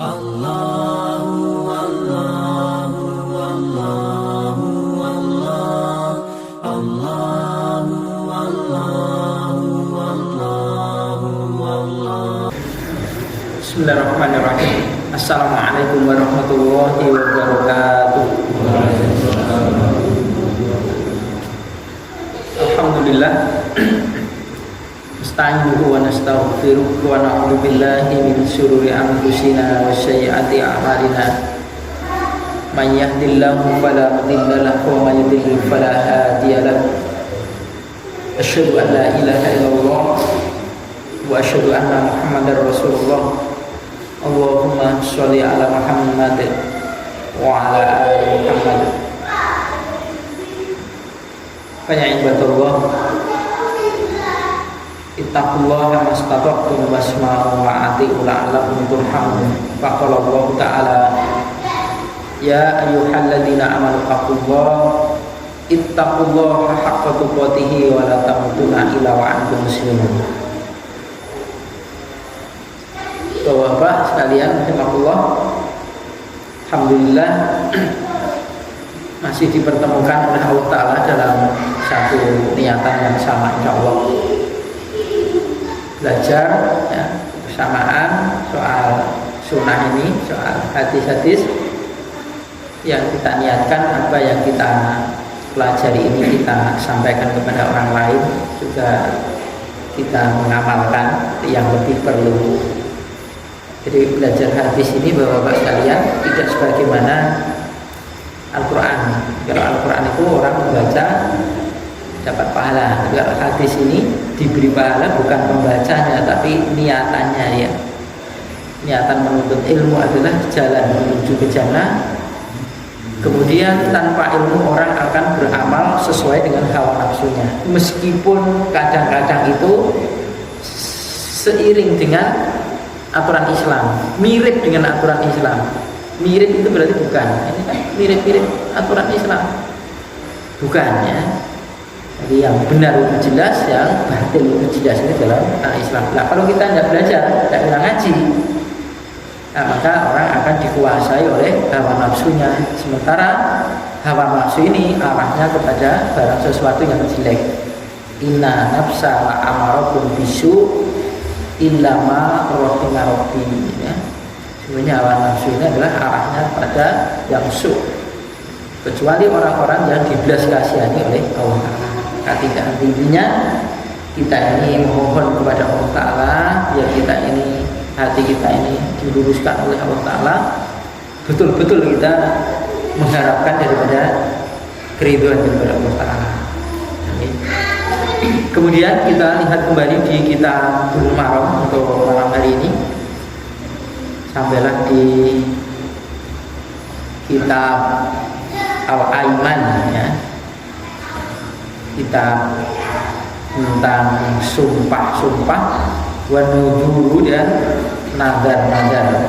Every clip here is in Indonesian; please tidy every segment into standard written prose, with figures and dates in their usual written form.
Allahu Allahu Allahu Allah Allahu Allahu Allahu Allah. Bismillahirrahmanirrahim. Assalamualaikum warahmatullahi wabarakatuh. Alhamdulillah. Nasta'inuhu wa nastaghfiruhu wa na'udzu billahi min syururi anfusina wa sayyiati a'malina. May yahdihillahu fala mudilla lahu wa may yudlil fala hadiya lahu. Asyhadu an la ilaha illallah wa asyhadu anna Muhammadar Rasulullah. Allahumma sholli ala Muhammad wa ala ali Muhammad. Fa ya ibadallah, ittaqullaha mastata'tum wasma'u wa ati'u la'allakum turhamun. Faqala Allah ta'ala, ya ayyuhalladzina amanu taqullaha ittaqullaha haqqa tuqatih wa la tamutunna illa wa antum muslimun. Bapak sekalian rahimakumullah, alhamdulillah masih dipertemukan oleh Allah Ta'ala dalam satu niatan yang sama, insyaallah belajar ya, bersamaan soal sunnah ini, soal hadis-hadis yang kita niatkan, apa yang kita pelajari ini kita sampaikan kepada orang lain, juga kita mengamalkan yang lebih perlu. Jadi belajar hadis ini Bapak-bapak sekalian tidak sebagaimana Al-Quran. Kalau Al-Quran itu orang membaca dapat pahala. Kalau hadis ini diberi pahala bukan pembacanya tapi niatannya ya. Niatan menuntut ilmu adalah jalan menuju ke jannah. Kemudian tanpa ilmu orang akan beramal sesuai dengan hawa nafsunya. Meskipun kadang-kadang itu seiring dengan aturan Islam, mirip dengan aturan Islam. Mirip itu berarti bukan. Ini kan mirip-mirip aturan Islam. Bukan ya. Jadi yang benar itu jelas, yang batil itu jelas ini dalam Islam. Nah, kalau kita tidak belajar, tidak pernah ngaji, nah, maka orang akan dikuasai oleh hawa nafsunya. Sementara hawa nafsu ini arahnya kepada barang sesuatu yang jelek. Inna nafsa la'amaratun bisu illa ma rahima rabbi ya. Sebenarnya hawa nafsu ini adalah arahnya pada yang su, kecuali orang-orang yang dibelas kasihani oleh Allah Ta'ala. Tidak intinya kita ini memohon kepada Allah Ta'ala, biar kita ini, hati kita ini diluruskan oleh Allah Ta'ala, betul-betul kita mengharapkan daripada keridhaan daripada Allah Ta'ala. Kemudian kita lihat kembali di kitab Bulughul Maram untuk malam hari ini. Sampailah di kitab Al-Aiman ya. Kitab tentang sumpah-sumpah, wa nuzuru dan nazar-nazar.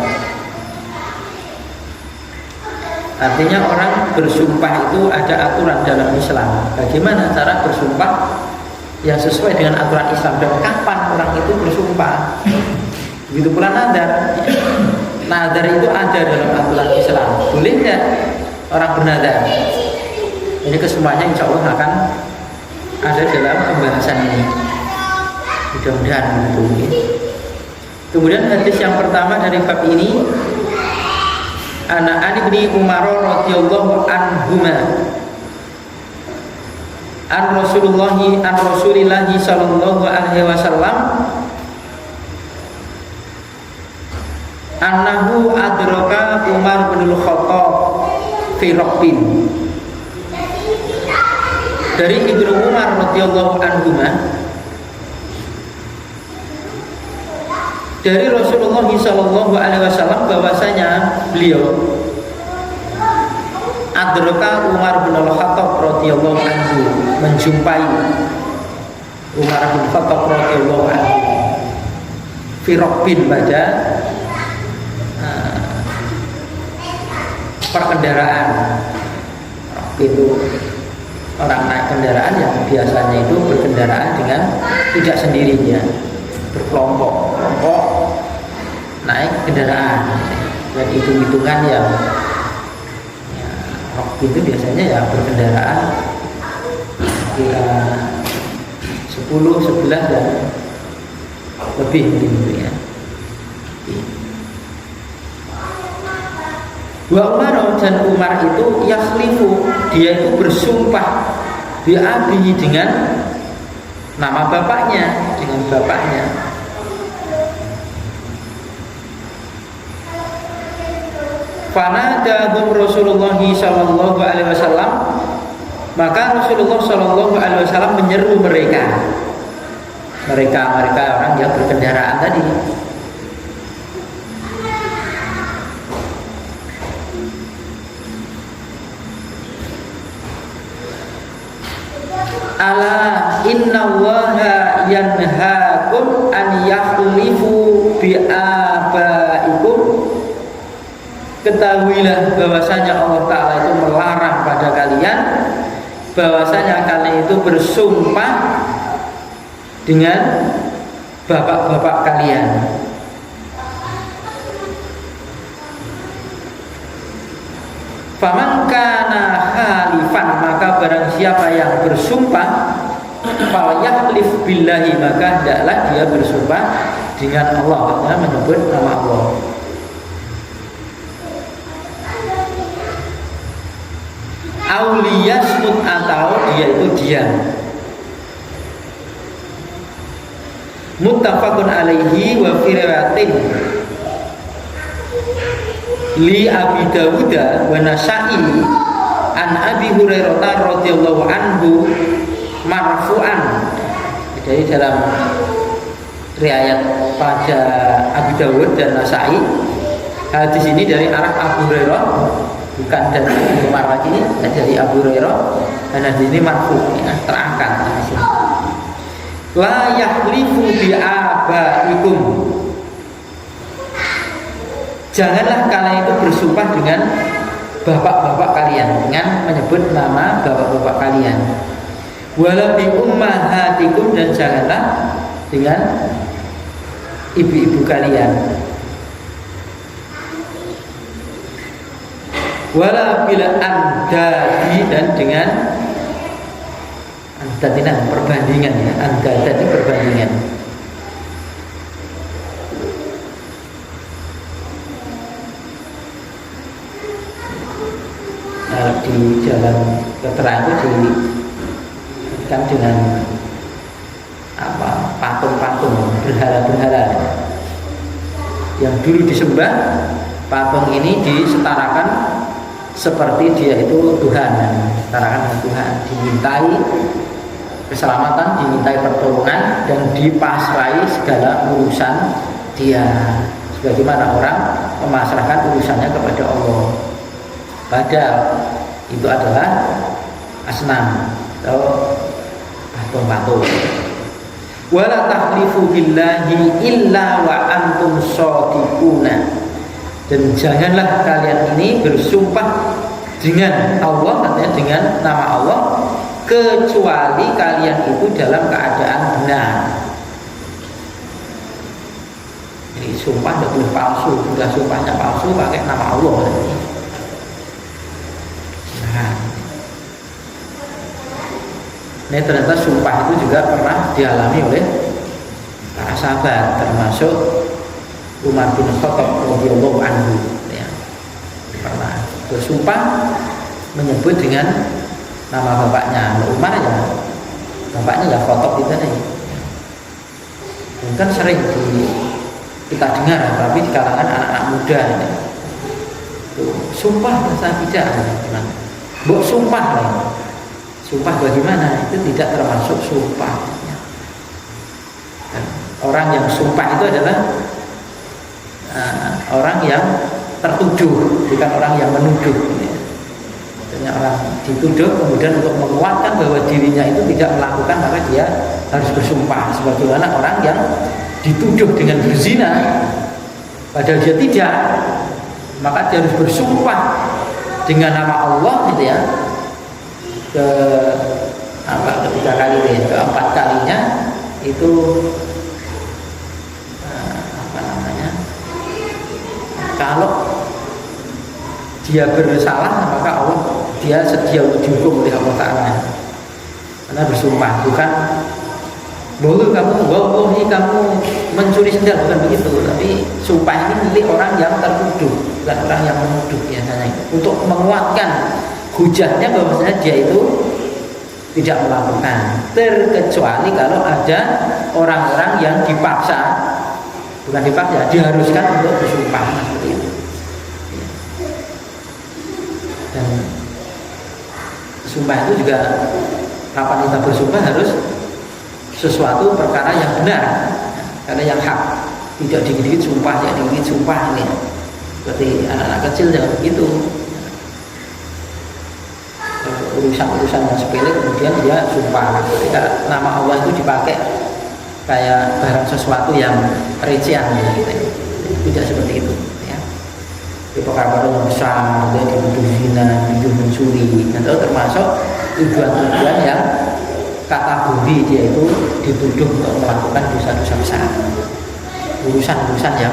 Artinya orang bersumpah itu ada aturan dalam Islam. Bagaimana cara bersumpah yang sesuai dengan aturan Islam dan kapan orang itu bersumpah. Begitu pula nadar. Nadar itu ada dalam aturan Islam. Boleh tidak orang bernadar? Ini kesemuanya insya Allah akan ada dalam pembahasan ini. Mudah-mudahan begitu. Kemudian hadis yang pertama dari bab ini, An Ibnu Umar radhiyallahu anhuma an Rasulillahi sallallahu alaihi wasallam annahu adraka Umar bin Khattab fi rabbin. Dari Ibnu Umar radhiyallahu anhuma, dari Rasulullah sallallahu alaihi wasallam bahwasanya beliau adraka Umar bin Khattab radhiyallahu anhu, menjumpai Umar bin Khattab radhiyallahu anhu fi rabbin, pada perkendaraan. Itu orang naik kendaraan yang biasanya itu berkendaraan dengan tidak sendirinya, berkelompok naik kendaraan. dan hitung-hitungan ya, waktu itu biasanya ya berkendaraan kira 10, 11 dan lebih mungkin gitu ya. Wa Umar, dan Umar itu yakhlifu, dia itu bersumpah biabihi dengan nama bapaknya, dengan bapaknya. Fanadahum Rasulullah sallallahu alaihi wasallam, maka Rasulullah sallallahu alaihi wasallam menyeru mereka orang yang berkendaraan tadi. Ala innallaha yanhaakum an yakhlifu bi abaikum. Ketahuilah bahwasanya Allah Ta'ala itu melarang pada kalian, bahwasanya kalian itu bersumpah dengan bapak-bapak kalian. Faman kana halifan, maka barang siapa yang bersumpah, falyahlif billahi, maka hendaklah dia bersumpah dengan Allah, artinya menyebut nama Allah. Auliyasmut, atau dia itu diam. Muttafaqun alaihi wa fi riwayatin li Abi Dawud wa Nasa'i an Abi Hurairah radhiyallahu anhu marfu'an. Jadi dalam riwayat pada Abi Dawud dan Nasa'i, hadis ini dari arah Abu Hurairah, bukan dari Umar lagi, dari Abu Hurairah, dan hadis ini marfu, ya, terangkat. La yahlifu bi abaikum, janganlah kalian itu bersumpah dengan bapak-bapak kalian, dengan menyebut nama bapak-bapak kalian. Wala bi ummahatikum, dan janganlah dengan ibu-ibu kalian. Wala bila andadi, dan dengan andad, perbandingan ya, andad itu perbandingan. Di jalan keterangan itu kan dengan apa, patung-patung, berhala-berhala yang dulu disembah. Patung ini disetarakan seperti dia itu Tuhan, setarakan dengan Tuhan, dimintai keselamatan, dimintai pertolongan, dan dipasrai segala urusan dia, sebagaimana orang memasrahkan urusannya kepada Allah. Padahal itu adalah asnam atau patung-patung. Wala tahlifu billahi illa wa antum shadiquna, dan janganlah kalian ini bersumpah dengan Allah, artinya dengan nama Allah, kecuali kalian itu dalam keadaan benar. Jadi sumpah tidak boleh palsu, sudah sumpahnya palsu pakai nama Allah. Ini ternyata sumpah itu juga pernah dialami oleh para sahabat, termasuk Umar bin Khattab radhiyallahu anhu, ya, pernah bersumpah menyebut dengan nama bapaknya. Umar ya, bapaknya ya Khattab itu nih. Mungkin sering kita dengar, tapi di kalangan anak-anak muda ini, sumpah bahasa tidak, gimana? Mbok sumpah nih. Sumpah bagaimana? Itu tidak termasuk sumpah. Dan orang yang sumpah itu adalah orang yang tertuduh, bukan orang yang menuduh. Artinya orang dituduh, kemudian untuk menguatkan bahwa dirinya itu tidak melakukan, maka dia harus bersumpah. Sebagaimana orang yang dituduh dengan berzina, padahal dia tidak, maka dia harus bersumpah dengan nama Allah, gitu ya. Ketiga kali, keempat kalinya itu kalau dia bersalah, maka Allah dia sedia untuk dihukum oleh Allah Ta'ala. Karena bersumpah, bukan wallahi kamu mencuri sendal, bukan begitu. Tapi sumpah ini milik orang yang tertuduh, bukan orang yang menuduh biasanya. Untuk menguatkan hujahnya bahwasanya dia itu tidak melakukan, terkecuali kalau ada orang-orang yang dipaksa, bukan dipaksa, diharuskan untuk bersumpah seperti itu. Dan sumpah itu juga kapan kita bersumpah harus sesuatu perkara yang benar, karena yang hak, tidak dikit-dikit sumpah, ya dikit sumpah ini. Seperti anak-anak kecil jangan begitu. Urusan-urusan yang sepele kemudian dia sumpah. Ketika nama Allah itu dipakai kayak barang sesuatu yang recehan gitu. Tidak seperti itu ya. Di perkara yang besar, dia dituduh zina, dituduh mencuri, atau termasuk tujuan-tujuan yang kategori dia itu dituduh untuk melakukan dosa-dosa besar, urusan-urusan yang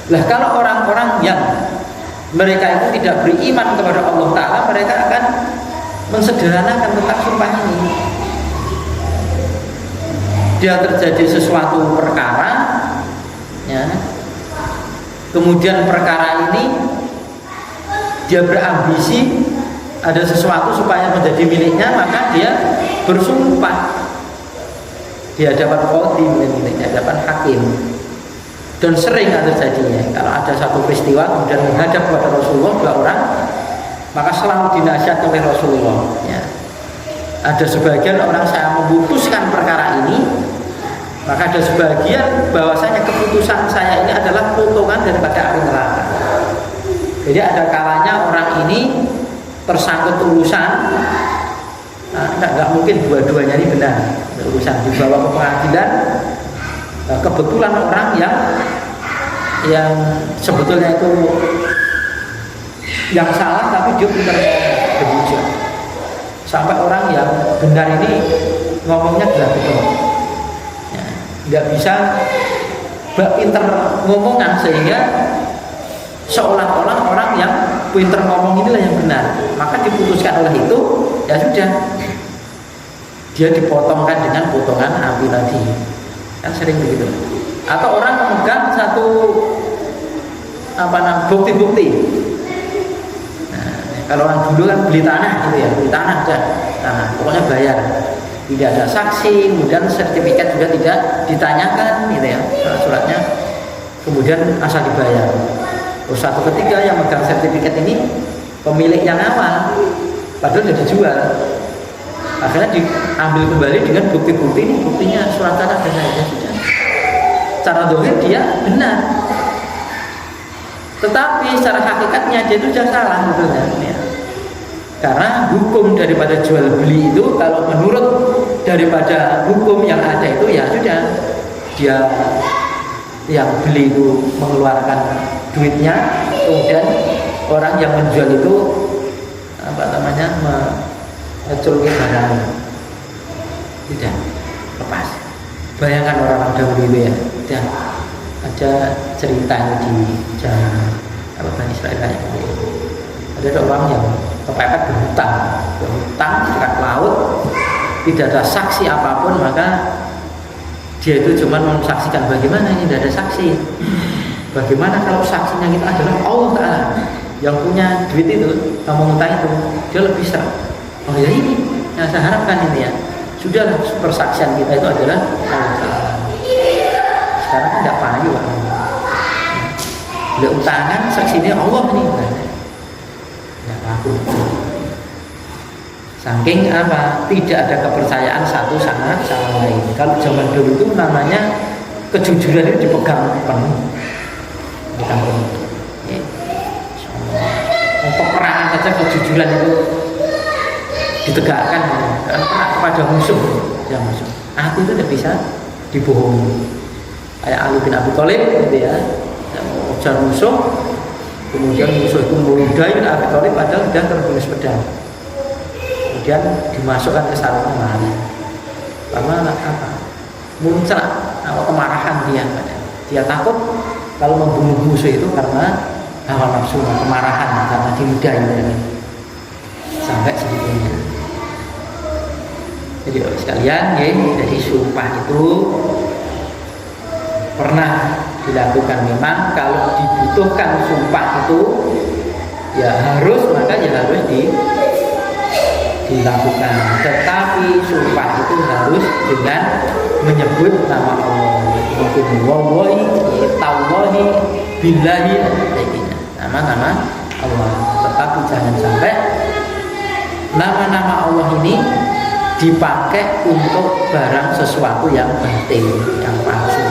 lah. Kalau orang-orang yang mereka itu tidak beriman kepada Allah Ta'ala, mereka akan mensederhanakan tentang sumpah ini. Dia terjadi sesuatu perkara ya, kemudian perkara ini dia berambisi ada sesuatu supaya menjadi miliknya, maka dia bersumpah di hadapan qadhi, di hadapan hakim. Dan sering terjadinya kalau ada satu peristiwa kemudian menghadap kepada Rasulullah dua orang, maka selalu dinasihat oleh Rasulullah ya. Ada sebagian orang saya memutuskan perkara ini, maka ada sebagian bahwasanya keputusan saya ini adalah potongan daripada api neraka. Jadi ada kalanya orang ini tersangkut urusan, nggak mungkin dua-duanya ini benar. Urusan dibawa ke pengadilan, kebetulan orang yang sebetulnya itu yang salah, tapi dia pintar berhujah. Sampai orang yang benar ini ngomongnya betul, ya, nggak bisa pintar ngomongan, sehingga seolah-olah orang yang pintar ngomong inilah yang benar. Maka diputuskan oleh itu, ya sudah, dia dipotongkan dengan potongan api tadi. Kan sering begitu. Atau orang memegang satu bukti-bukti. Nah, kalau orang dulu kan beli tanah gitu ya, beli tanah aja, pokoknya bayar, tidak ada saksi, kemudian sertifikat juga tidak ditanyakan gitu ya, suratnya, kemudian asal dibayar. Terus satu ketiga yang megang sertifikat ini pemilik yang awal, padahal sudah dijual. Akhirnya diambil kembali dengan bukti-bukti ini, buktinya surat tanah dan lainnya sudah. Cara dohir dia benar, tetapi secara hakikatnya dia itu sudah salah sebetulnya ya. Karena hukum daripada jual beli itu, kalau menurut daripada hukum yang ada itu, ya sudah, dia yang beli itu mengeluarkan duitnya, kemudian orang yang menjual itu menculki barang, tidak lepas. Bayangkan orang dahulu ya, dan ada cerita di zaman Bani Israel kayak gitu. Ada orang yang kepepet berhutang dekat laut, tidak ada saksi apapun, maka dia itu cuma mensaksikan. Bagaimana ini tidak ada saksi? Bagaimana kalau saksinya kita adalah Allah Ta'ala yang punya duit itu, kamu ngutang itu, dia lebih serap. Oh ya, ini yang saya harapkan ini ya. Sudahlah, persaksian kita itu adalah Allah Ta'ala. Sekarang kan tidak payu Pak. Bila utangan saksinya Allah ini, tidak laku. Saking apa? Tidak ada kepercayaan satu sama lain. Kalau zaman dulu itu namanya kejujuran itu dipegang penuh, bukan penuh. Untuk perangan saja kejujuran itu ditegakkan, karena kepada musuh, ya musuh. Aku itu tidak bisa dibohongi. Kayak Ali bin Abi Thalib gitu ya, yang mengejar musuh, kemudian musuh itu meludahi bin Abi Thalib padahal sudah terbunuh pedang. Kemudian dimasukkan ke sarungnya mana? Karena apa? Muncul kemarahan dia takut kalau membunuh musuh itu karena hawa nafsu, kemarahan karena diludahi sampai segitunya. Jadi sekalian, ya, jadi sumpah itu pernah dilakukan memang kalau dibutuhkan sumpah itu ya harus, maka ya harus dilakukan. Tetapi sumpah itu harus dengan menyebut nama Allah. Mungkin wallahi, tallahi, billahi, nama-nama Allah. Tetapi jangan sampai nama-nama Allah ini dipakai untuk barang sesuatu yang batil, yang palsu.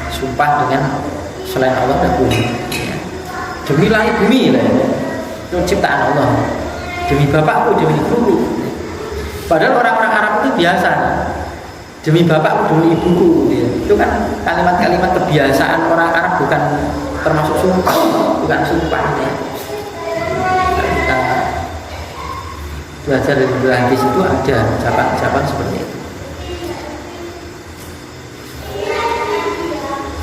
Sumpah dengan selain Allah tidak boleh. Demi langit bumi lah, itu ciptaan Allah. Demi bapakku, demi ibuku. Padahal orang-orang Arab itu biasa. Demi bapakku, demi ibuku. Itu kan kalimat-kalimat kebiasaan orang Arab, bukan termasuk sumpah, bukan sumpah. Kita belajar dari hadis itu ada ucapan-ucapan seperti itu.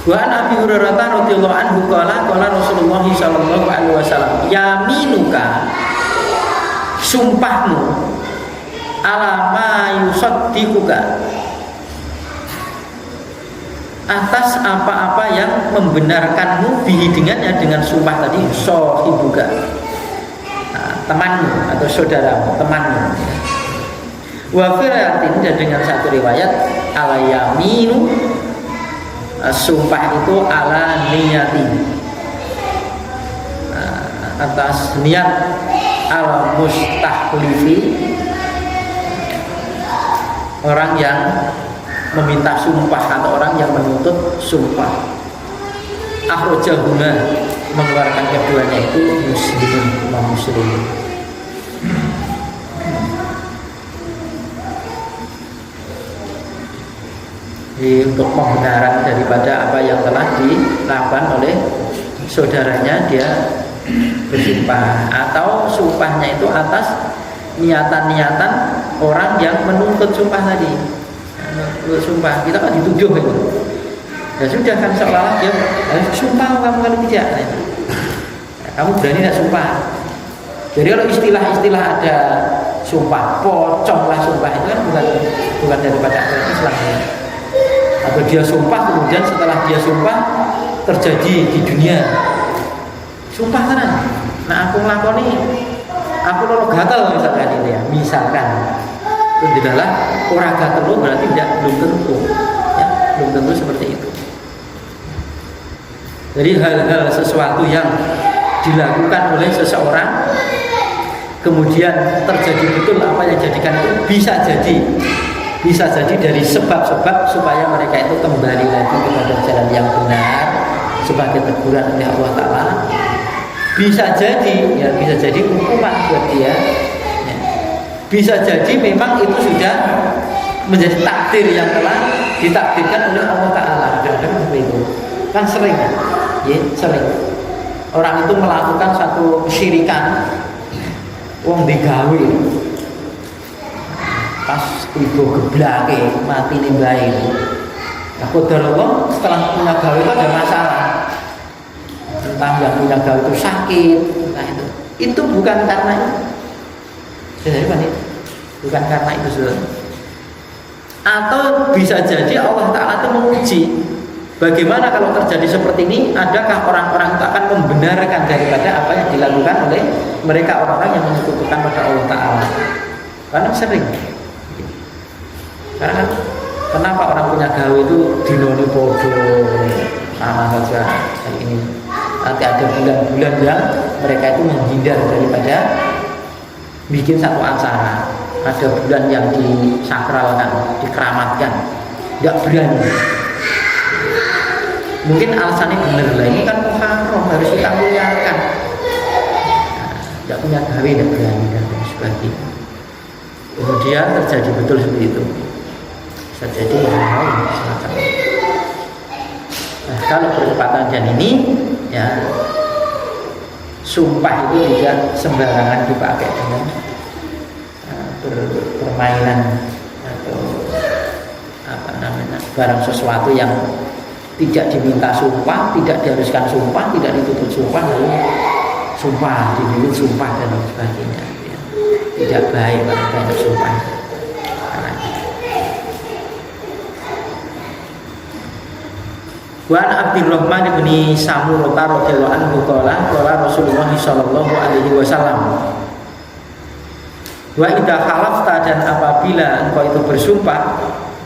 Wa an Abi Hurairah radhiyallahu anhu qala Rasulullah sallallahu alaihi wasallam, yaminuka, sumpahmu, ala ma yusaddiquka, atas apa-apa yang membenarkanmu bihi dengannya, dengan sumpah tadi, sahibuka, temanmu atau saudaramu, temanmu. Wa fi riwayatin, dan dengan satu riwayat, ala yaminu, sumpah itu ala niyati, atas niat, al mustahlifi, orang yang meminta sumpah atau orang yang menuntut sumpah. Akhrajahuma, mengeluarkan keduanya itu Muslim, Imam Muslim. Untuk pembenaran daripada apa yang telah dilakukan oleh saudaranya, dia bersumpah, atau sumpahnya itu atas niatan-niatan orang yang menuntut sumpah tadi. Sumpah kita kan dituduh itu, ya sudah kan, seolah-olah dia sumpah kamu kalau tidak, kamu berani tidak sumpah. Jadi kalau istilah-istilah ada sumpah pocong lah, sumpah itu kan bukan daripada agama Islam ya. Atau dia sumpah kemudian setelah dia sumpah terjadi di dunia sumpah tenan, nah aku ngelakoni, aku loro gatel misalkan ini ya, misalkan itu adalah orang gatel berarti belum tentu ya, belum tentu seperti itu. Jadi hal-hal sesuatu yang dilakukan oleh seseorang kemudian terjadi betul apa yang jadikan itu, bisa jadi dari sebab-sebab supaya mereka itu kembali lagi kepada jalan yang benar sebagai teguran oleh Allah Ta'ala. Bisa jadi hukuman buat dia ya. Bisa jadi memang itu sudah menjadi takdir yang telah ditakdirkan oleh Allah Ta'ala. Seperti itu kan sering ya, sering orang itu melakukan satu kesyirikan, wong digawe pas ibu geblake mati nimbahin. Nah, qadarullah setelah punya gawe itu ada masalah, entah yang punya gawe itu sakit, nah itu bukan karena itu, bukan karena itu saudara. Atau bisa jadi Allah Ta'ala itu menguji bagaimana kalau terjadi seperti ini, adakah orang-orang itu akan membenarkan daripada apa yang dilakukan oleh mereka orang-orang yang menyekutukan pada Allah Ta'ala. Karena sering, karena kenapa orang punya gawe itu dinoni podo sama saja hari ini. Nanti ada bulan-bulan yang mereka itu menghindar daripada bikin satu acara. Ada bulan yang disakralkan, dikeramatkan, nggak berani. Mungkin alasannya benar lah, ini kan Muharram harus kita muliakan. Nggak punya gawe, nggak berani dan sebagainya. Kemudian terjadi betul seperti itu. Bisa jadi hal semacam itu. Nah, kalau bertepatan dengan ini, ya sumpah itu tidak sembarangan dipakai dengan permainan atau apa namanya, barang sesuatu yang tidak diminta sumpah, tidak diharuskan sumpah, tidak dituntut sumpah, lalu sumpah, diminta sumpah dan lain sebagainya. Ya. Tidak baik banyak sumpah. Wa Abdurrahman bin Samurah radhiyallahu anhu qala Rasulullah sallallahu alaihi wasallam, wa idza khalafta, dan apabila engkau itu bersumpah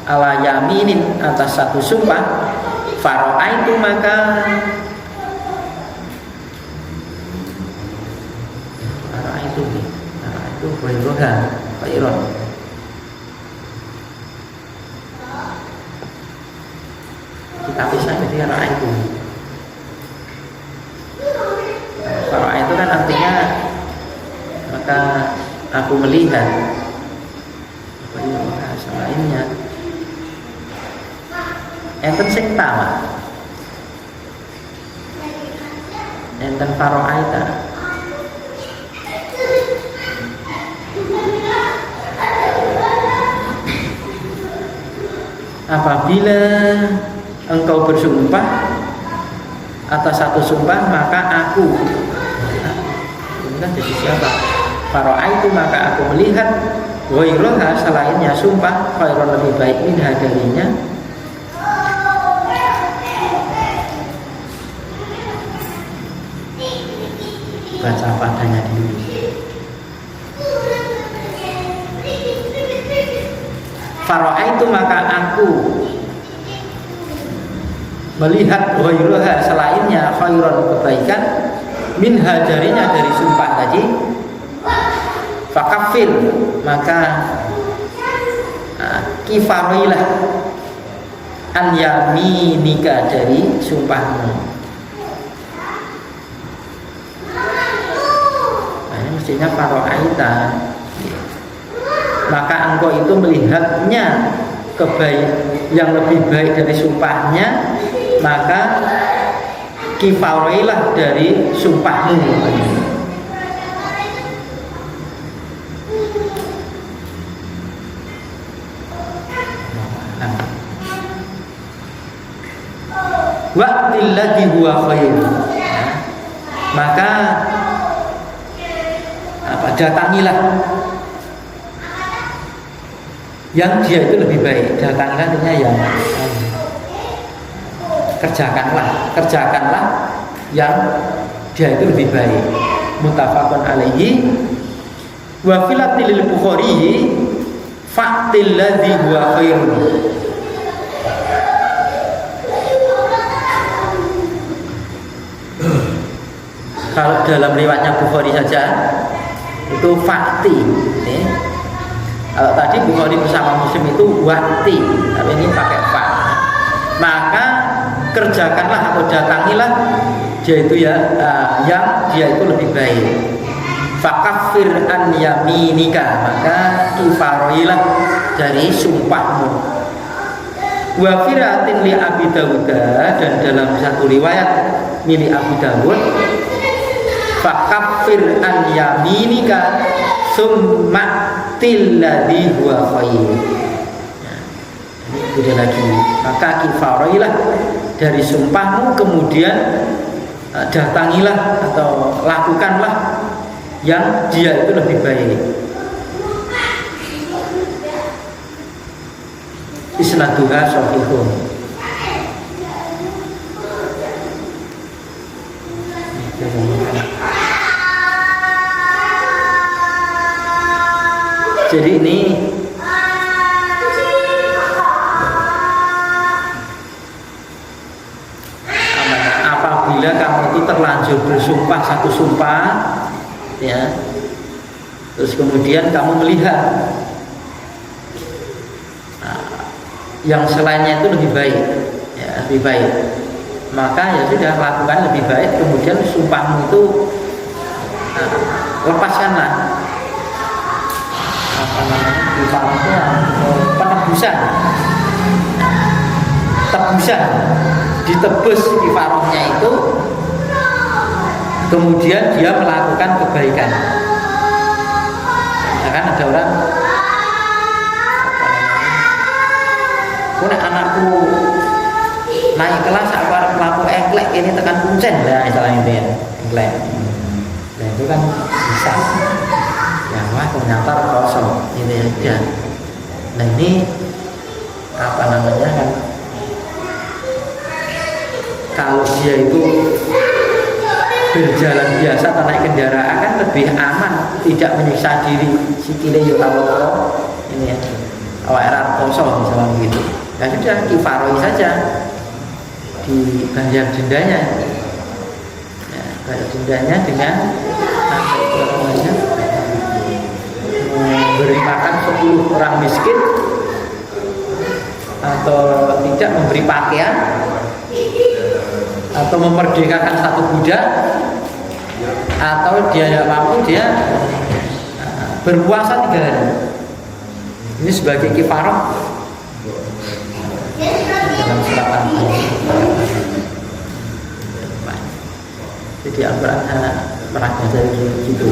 ala yaminin atas satu sumpah, fara'aitu maka khairan khairan kita bisa jadi ra'aitu. Fara'aitu kan artinya maka aku melihat apa ya bahasa lainnya enten sing tawa enten fara'aita. Apabila engkau bersumpah atas satu sumpah, maka aku, ini kan jadi siapa? Fara'aitu, maka aku melihat ghairaha, selainnya sumpah, khairan lebih baik minha darinya. Baca padanya dulu. Fara'aitu, maka aku melihat ghairaha, selainnya khairan kebaikan minha darinya, dari sumpah tadi. Fakafir, maka kifarailah an yaminika, dari sumpahmu. Nah, ini mestinya fara'aita, maka engkau itu melihatnya yang lebih baik dari sumpahnya, maka kifarailah dari sumpahmu. Waqtil ladzi huwa khair, maka datangilah yang dia itu lebih baik. Datangilah artinya yang kerjakanlah yang dia itu lebih baik. Muttafaqun alaihi. Wa filatil Bukhari fa'til ladzi huwa khair. Kalau dalam riwayatnya Bukhari saja itu fakti, kalau tadi Bukhari bersama Muslim itu wakti, tapi ini pakai fa. Maka kerjakanlah atau datangilah dia itu yang dia itu lebih baik. Fakafir an yaminika, maka kifarailah dari sumpahmu. Wa firatin li Abi Dawud, dan dalam satu riwayat milik Abu Dawud, fakafir an yaminika summa tilladzi huwa khair. Ini beda lagi. Maka kifarailah dari sumpahmu, kemudian datangilah atau lakukanlah yang dia itu lebih baik. Isnaduha shahihun. Jadi ini apabila kamu itu terlanjur bersumpah satu sumpah, ya, terus kemudian kamu melihat yang selainnya itu lebih baik, ya, lebih baik, maka ya sudah, lakukan lebih baik. Kemudian sumpahmu itu lepaskanlah. Apa namanya, penebusan, ditebus kifarahnya itu, kemudian dia melakukan kebaikan. Ya kan, ada orang, anakku naik kelas aku harus pelaku engklek ini tekan kuncen ya misalnya itu ya engklek. Nah itu kan bisa ya wah ternyata kosong ini aja. Nah ini apa namanya kan kalau dia itu berjalan biasa atau naik kendaraan kan lebih aman, tidak menyiksa diri sikile yo kalau ini ya awak era kosong misalnya gitu. Ya sudah kifaroi saja dibayar dendanya ya, bayar dendanya dengan apa itu namanya memberi makan 10 orang miskin atau tidak memberi pakaian atau memerdekakan satu budak atau dia tidak mampu dia berpuasa 3 hari. Ini sebagai kifarah dalam surat Al-Baqarah. Jadi Al-Quran pernah baca gitu.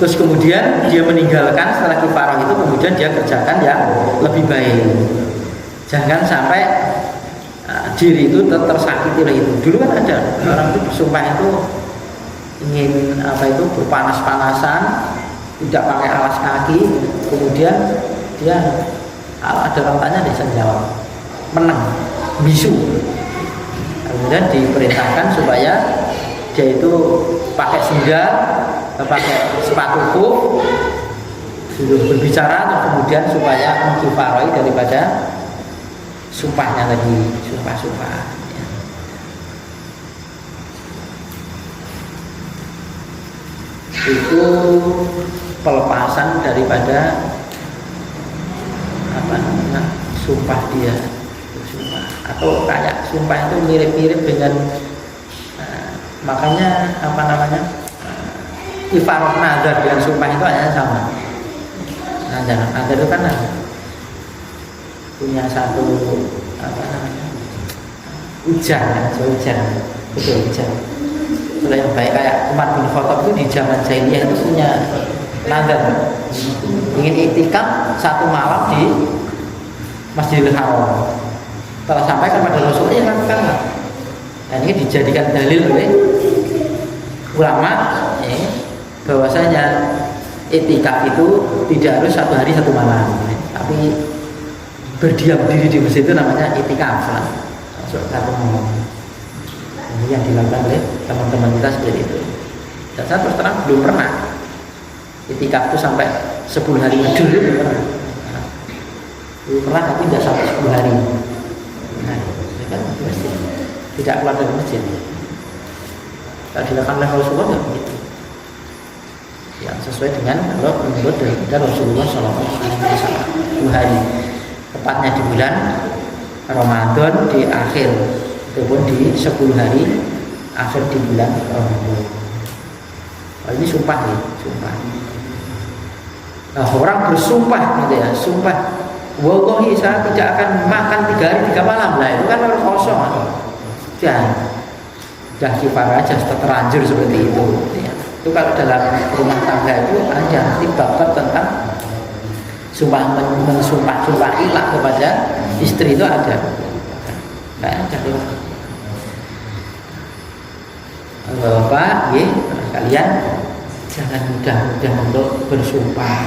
Terus kemudian dia meninggalkan setelah kifarah itu, kemudian dia kerjakan yang lebih baik. Jangan sampai diri itu tersakiti oleh itu. Dulu kan ada orang itu bersumpah itu ingin apa itu berpanas-panasan, tidak pakai alas kaki, kemudian dia ada orang tanya dia jawab menang bisu. Kemudian diperintahkan supaya dia itu pakai sendal, pakai sepatu kuf, berbicara, dan kemudian supaya mengkifaroi daripada sumpahnya tadi, sumpah-sumpah ya. Itu pelepasan daripada apa namanya sumpah dia, sumpah. Atau kayak sumpah itu mirip-mirip dengan makanya apa namanya kifarah nazar dengan sumpah itu hanya sama. Nazar itu kan punya satu apa namanya ujar, betul ujar. Kalau yang baik kayak Umar bin Khattab itu di zaman jahiliyah itu punya nazar ingin iktikaf 1 malam di Masjidil Haram. Setelah sampai kepada Rasulullah lakukanlah. Nah ini dijadikan dalil oleh ulama bahwasanya iktikaf itu tidak harus 1 hari 1 malam, tapi berdiam diri di masjid itu namanya iktikaf lah. Satu malam. Ini yang dilakukan oleh teman-teman kita seperti itu. Dan saya terus terang belum pernah iktikaf itu sampai 10 hari ngejul itu belum pernah. Belum pernah tapi tidak sampai 10 hari. Nah, itu kan masjid. Tidak keluar dari masjid. Kalau dilakukan oleh Rasulullah tidak begitu. Yang sesuai dengan kalau menurut daripada Rasulullah SAW 2 hari. Tepatnya di bulan Ramadan di akhir, ataupun di 10 hari akhir di bulan Ramadan. Oh, ini sumpah nih, sumpah. Nah, orang bersumpah gitu ya, sumpah. Wallahi saya tidak akan makan 3 hari 3 malam lah, itu kan orang kosong. Dah kifar aja terlanjur seperti itu. Ya. Itu kalau dalam rumah tangga itu ada bab tentang sumpah mensumpah ilah kepada istri itu ada. Nah, jadi Bapak, kalian jangan mudah-mudah untuk bersumpah,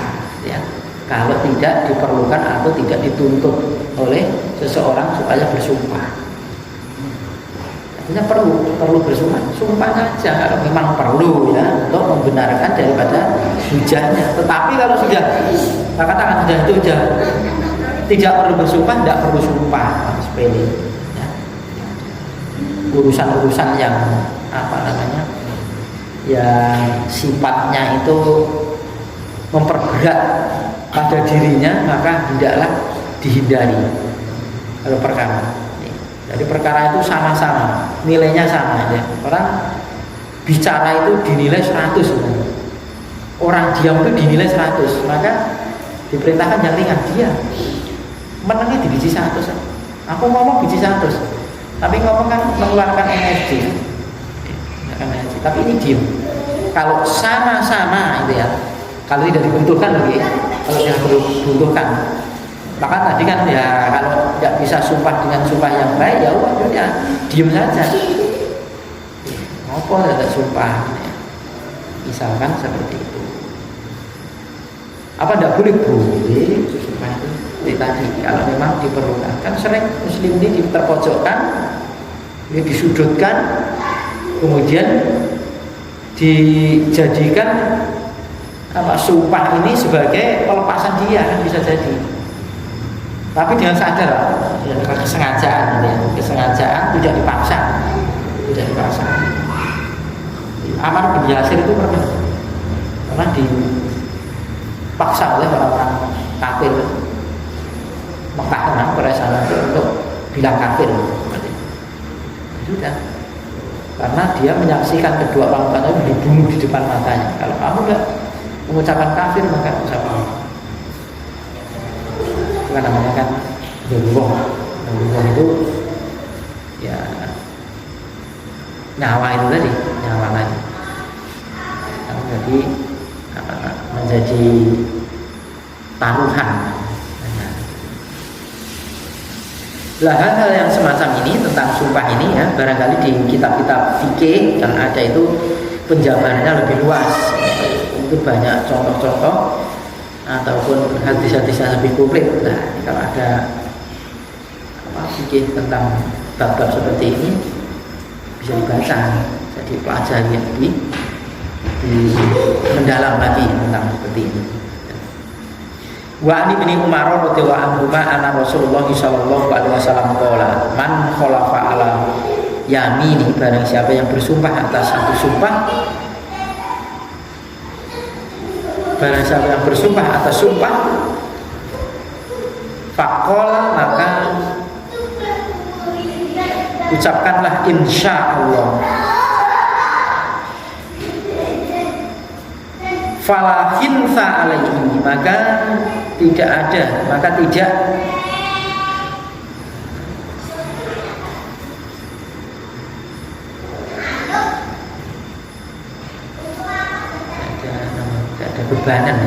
ya. Kalau tidak diperlukan atau tidak dituntut oleh seseorang supaya bersumpah. Artinya perlu bersumpah, sumpah saja kalau memang perlu ya untuk membenarkan daripada hujahnya. Tetapi kalau sudah katakan sudah itu sudah tidak perlu bersumpah, tidak perlu sumpah sepele. Ya. Urusan-urusan yang apa namanya, yang sifatnya itu memperberat pada dirinya, maka hendaklah dihindari. Kalau perkara jadi perkara itu sama-sama, nilainya sama ya. Orang bicara itu dinilai 100, orang diam itu dinilai 100, maka diperintahkan yang ringan. Dia menangnya di biji 100. Aku ngomong biji 100, tapi ngomong kan mengeluarkan energi, tapi ini diam. Kalau sama-sama itu ya, kalau tidak dibutuhkan lagi, kalau yang dibutuhkan Maka tadi kan ya kalau tidak bisa sumpah dengan sumpah yang baik ya udah diem saja. Apa tidak sumpah? Misalkan seperti itu. Apa tidak boleh? Boleh sumpah itu. Seperti tadi kalau memang diperlukan. Kan sering muslim ini terpojokkan, disudutkan, kemudian dijadikan sumpah ini sebagai pelepasan dia, kan bisa jadi. Tapi dengan sadar, ya, kesengajaan, ya, kesengajaan tidak dipaksa, tidak dipaksa. Ammar bin Yasir itu pernah dipaksa oleh orang-orang kafir Mekah tenang pada sana untuk bilang kafir. Sudah, karena dia menyaksikan kedua orang tuanya dibunuh di depan matanya. Kalau kamu tidak mengucapkan kafir maka ucapkan. Itu kan namanya kan Allah itu ya nyawa itu tadi, nyawa lagi. Jadi menjadi taruhan. Lah hal-hal yang semacam ini tentang sumpah ini ya barangkali di kitab-kitab fikih yang ada itu penjabarannya lebih luas. Mungkin banyak contoh-contoh ataupun hadis-hadis yang lebih komplit. Nah, kalau ada fikih tentang bab-bab seperti ini bisa dibaca, bisa dipelajari lebih mendalam lagi tentang seperti ini. Wa ani bin Umar radhiyallahu anhu anna Rasulullah sallallahu alaihi wasallam qala man khalafa ala yamini, barang siapa yang bersumpah atas satu sumpah, barang siapa yang bersumpah atas sumpah faqala, maka ucapkanlah insyaallah. Fala hinsa alaihi, maka tidak ada, maka tidak ada bebanan.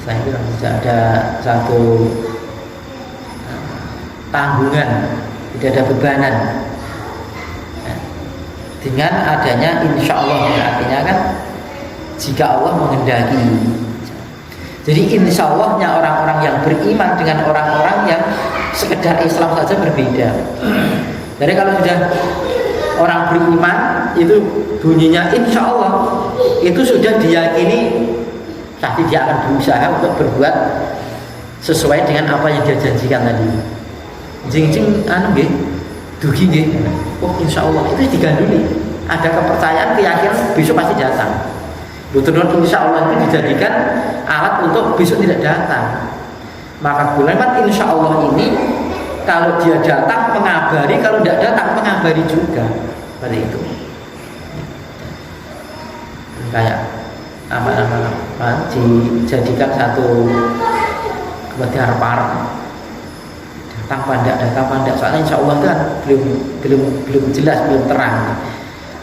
Saya bilang tidak ada satu tanggungan, tidak ada bebanan. Dengan adanya insya Allah, artinya kan jika Allah menghendaki. Jadi insya Allahnya orang-orang yang beriman dengan orang-orang yang sekedar Islam saja berbeda. Jadi kalau sudah orang beriman itu bunyinya insya Allah, itu sudah diyakini tapi dia akan berusaha untuk berbuat sesuai dengan apa yang dia janjikan tadi. Jing-jing dugi nggih. Oh insya Allah itu diganduli. Ada kepercayaan, keyakinan besok pasti datang. Betul insya Allah itu dijadikan alat untuk besok tidak datang. Maka bulan insya Allah ini kalau dia datang mengabari, kalau tidak datang mengabari juga. Seperti itu. Kayak apa dijadikan satu kebetulan par datang pandang, soalnya insya Allah kan belum jelas, belum terang.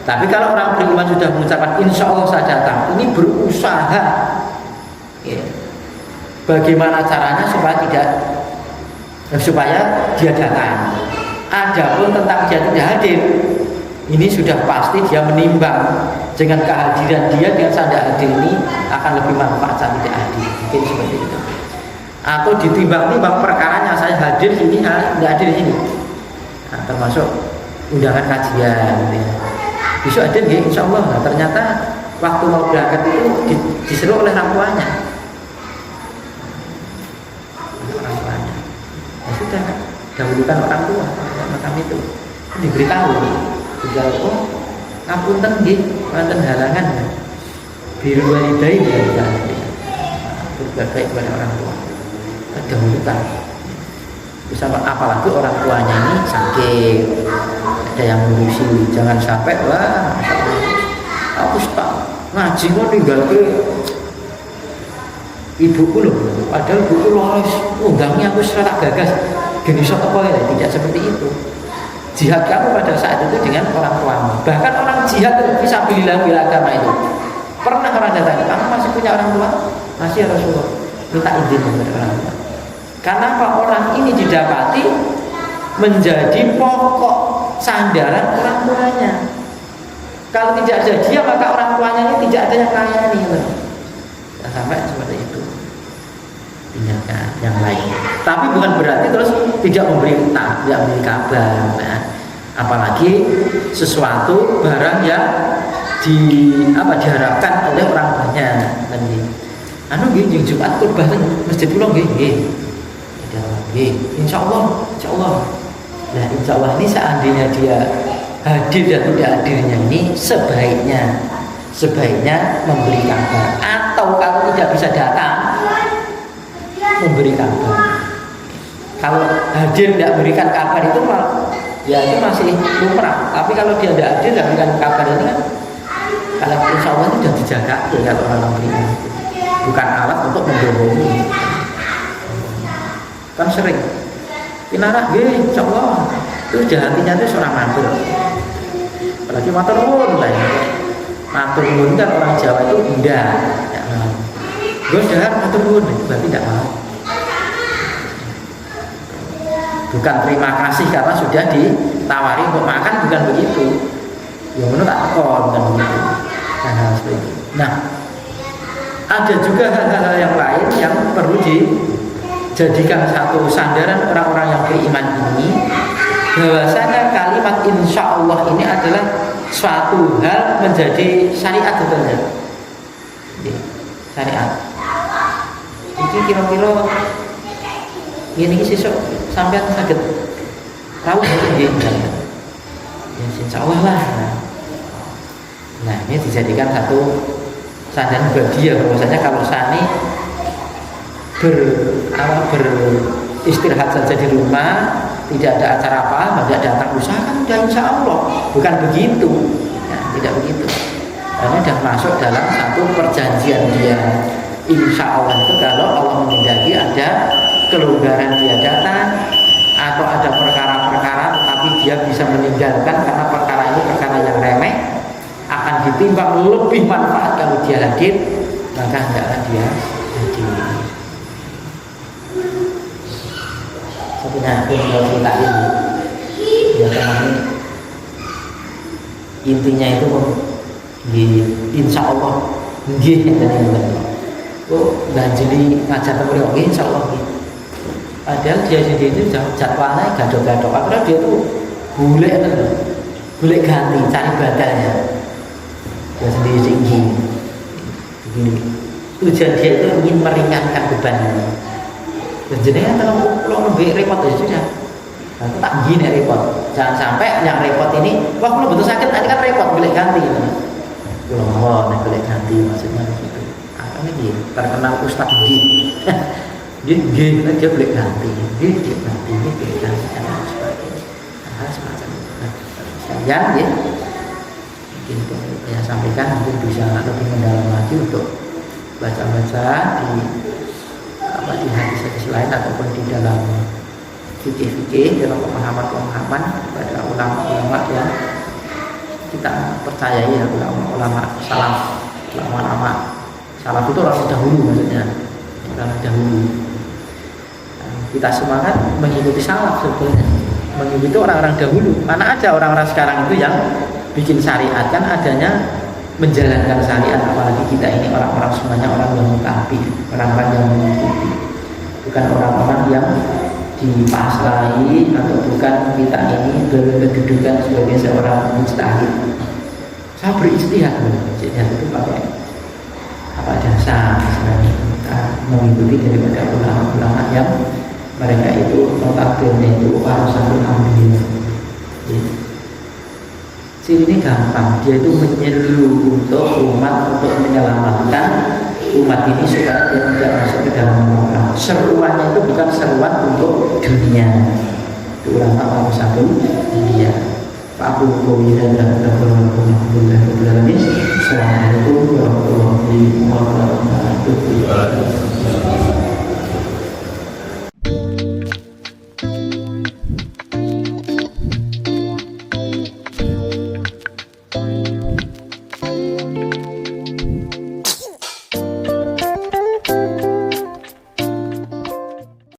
Tapi kalau orang beriman sudah mengucapkan insya Allah saya datang, ini berusaha ya, bagaimana caranya supaya dia datang. Adapun tentang dia tidak hadir, ini sudah pasti dia menimbang dengan kehadiran dia dengan saya tidak hadir ini akan lebih manfaat saya tidak hadir, mungkin seperti itu. Atau ditimbang-timbang perkaranya, saya hadir sini, tidak hadir sini. Nah, termasuk undangan kajian. Ya. Besok ada nggih insya Allah. Nah, ternyata waktu mau berangkat itu diseru oleh orang tuanya. Ya sudah, dahulukan orang tua macam itu. Diberitahu, oh ngapunten nggih, wonten halangan. Biru walidai ya, berbuat baik kepada orang tua. Dahulukan. Bisa apalagi orang tuanya ini sakit, ada yang ngurusi, jangan sampai wah aku tak ngaji mau tinggal ke ibuku loh, padahal ibuku lolos undangnya aku secara gagas gini sok apa ya, tidak seperti itu. Jihad kamu pada saat itu dengan orang tuamu, bahkan orang jihad bisa bila agama itu pernah orang datang, kamu masih punya orang tua? Masih ya Rasulullah, minta izin kepada orang tua. Karena apa? Orang ini didapati menjadi pokok sandaran orang tuanya. Kalau tidak ada dia, maka orang tuanya ini tidak ada yang layani. Ya, sampai seperti itu. Tinggalkan yang lain. Tapi bukan berarti terus tidak memberi kabar. Nah, apalagi sesuatu barang yang diharapkan oleh orang banyak. Anu nggih Jumat khotbah teng masjid kula nggih. Insyaallah. Nah, insyaallah ini seandainya dia hadir dan tidak hadirnya ini sebaiknya memberi kabar, atau kalau tidak bisa datang memberi kabar. Kalau hadir tidak memberikan kabar itu ya itu masih lumrah. Tapi kalau dia tidak hadir dan memberikan kabar ini kan, kalau insyaallah itu sudah dijaga ya kalau orang beriman. Bukan alat untuk membohongi. Kan sering kinara nggih insyaallah itu hatinya itu seorang matur. Apalagi matur nuwun lah ya. Matur nuwun kan orang Jawa itu indah. Ya, gue dahar matur nuwun itu berarti tidak mau. Bukan terima kasih karena sudah ditawari untuk makan, bukan begitu. Yang menurut tak tekon, bukan begitu. Nah, seperti itu. Nah, ada juga hal-hal yang lain yang perlu dijadikan satu sandaran orang-orang yang beriman ini, bahwasanya kalimat insya Allah ini adalah suatu hal menjadi syariat sebetulnya. Syariat. Ini kira-kira ini sesuk sampai sakit tahu nggih ya insya Allah lah. Nah ini dijadikan satu sandaran buat dia, bahwasanya kalau Sani beristirahat saja di rumah, tidak ada acara apa, tidak datang usaha kan udah insya Allah. Bukan begitu ya, tidak begitu. Karena sudah masuk dalam satu perjanjian dia. Insya Allah itu kalau Allah menghendaki ada kelonggaran dia datang, atau ada perkara-perkara tetapi dia bisa meninggalkan karena perkara ini perkara yang remeh, akan ditimbang lebih manfaat kalau dia hadir, maka hendaklah dia hadir. Sebenarnya kalau kita ini ya teman, intinya itu insya Allah nggih dan jadi ngajar temen insya Allah gitu. Padahal dia sendiri itu jadwalnya gadok-gadok, padahal dia tuh boleh ganti cari badanya. Dia sendiri tinggi begini. Tujuan dia itu ingin meringankan bebannya. Dan jenengan kalau lebih repot ya sudah. Nah, tak gini repot. Jangan sampai yang repot ini, wah kalau betul sakit nanti kan repot boleh ganti. Kalau mau boleh ganti maksudnya begitu. Apa lagi terkenal Ustaz G. Dia boleh ganti, dia ganti, dan sebagainya. Hal semacam itu. Saya ya. Mungkin saya sampaikan, mungkin bisa lebih mendalam lagi untuk baca-baca di hadis-hadis lain ataupun di dalam fikih-fikih, dalam pemahaman-pemahaman pada ulama-ulama yang kita percayai ya, ulama salaf, ulama salaf itu orang dahulu maksudnya, orang dahulu. Kita semangat mengikuti salaf sebetulnya, mengikuti orang-orang dahulu. Mana ada orang-orang sekarang itu yang bikin syariat, kan adanya menjalankan syariat. Apalagi kita ini orang-orang semuanya orang yang mutabi, orang-orang yang mengikuti, bukan orang-orang yang dipasrai, atau bukan kita ini berkedudukan sebagai seorang mujtahid. Saya beristihad, ijtihad itu pakai apa dasar misalnya kita mengikuti daripada ulama-ulama yang mereka itu notabene itu warasatul anbiya. Ini gampang, dia itu menyeru untuk umat, untuk menyelamatkan umat ini supaya dia tidak masuk ke dalam neraka. Seruannya itu bukan seruan untuk dunia. Itu ulama warasatul anbiya. Pak Abu Qawidah dan Assalamualaikum warahmatullahi wabarakatuh.